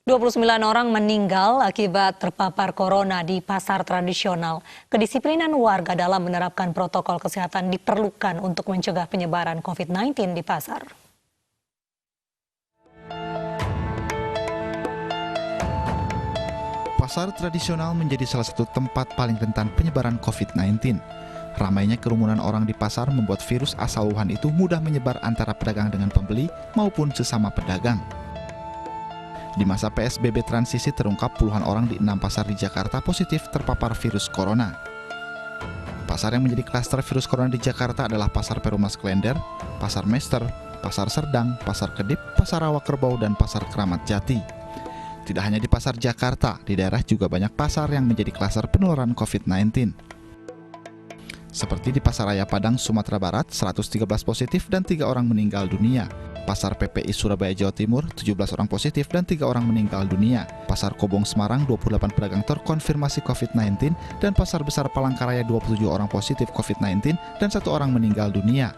29 orang meninggal akibat terpapar corona di pasar tradisional. Kedisiplinan warga dalam menerapkan protokol kesehatan diperlukan untuk mencegah penyebaran COVID-19 di pasar. Pasar tradisional menjadi salah satu tempat paling rentan penyebaran COVID-19. Ramainya kerumunan orang di pasar membuat virus asal Wuhan itu mudah menyebar antara pedagang dengan pembeli maupun sesama pedagang. Di masa PSBB transisi terungkap puluhan orang di 6 pasar di Jakarta positif terpapar virus corona. Pasar yang menjadi klaster virus corona di Jakarta adalah Pasar Perumas Klender, Pasar Mester, Pasar Serdang, Pasar Kedip, Pasar Rawa Kerbau, dan Pasar Keramat Jati. Tidak hanya di pasar Jakarta, di daerah juga banyak pasar yang menjadi klaster penularan COVID-19. Seperti di Pasar Raya Padang, Sumatera Barat, 113 positif dan 3 orang meninggal dunia. Pasar PPI Surabaya, Jawa Timur, 17 orang positif dan 3 orang meninggal dunia. Pasar Kobong Semarang, 28 pedagang terkonfirmasi COVID-19 dan Pasar Besar Palangkaraya, 27 orang positif COVID-19 dan 1 orang meninggal dunia.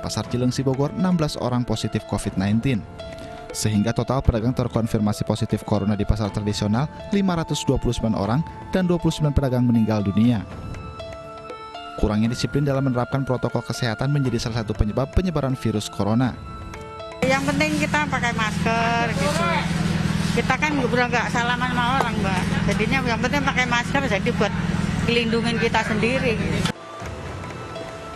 Pasar Cilengsi Bogor, 16 orang positif COVID-19. Sehingga total pedagang terkonfirmasi positif corona di pasar tradisional 529 orang dan 29 pedagang meninggal dunia. Kurangnya disiplin dalam menerapkan protokol kesehatan menjadi salah satu penyebab penyebaran virus corona. Yang penting kita pakai masker gitu. Kita kan nggak salaman sama orang, Mbak. Jadinya yang penting pakai masker jadi buat melindungi kita sendiri.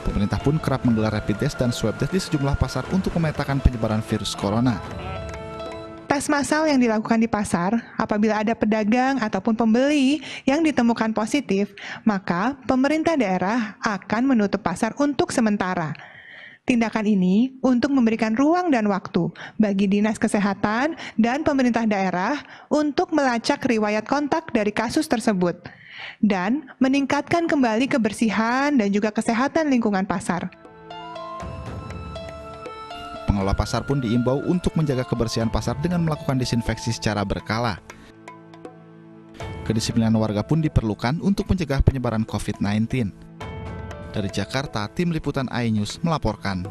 Pemerintah pun kerap menggelar rapid test dan swab test di sejumlah pasar untuk memetakan penyebaran virus corona. Tes massal yang dilakukan di pasar, apabila ada pedagang ataupun pembeli yang ditemukan positif, maka pemerintah daerah akan menutup pasar untuk sementara. Tindakan ini untuk memberikan ruang dan waktu bagi Dinas Kesehatan dan pemerintah daerah untuk melacak riwayat kontak dari kasus tersebut dan meningkatkan kembali kebersihan dan juga kesehatan lingkungan pasar. Pengelola pasar pun diimbau untuk menjaga kebersihan pasar dengan melakukan disinfeksi secara berkala. Kedisiplinan warga pun diperlukan untuk mencegah penyebaran COVID-19. Dari Jakarta, Tim Liputan iNews melaporkan.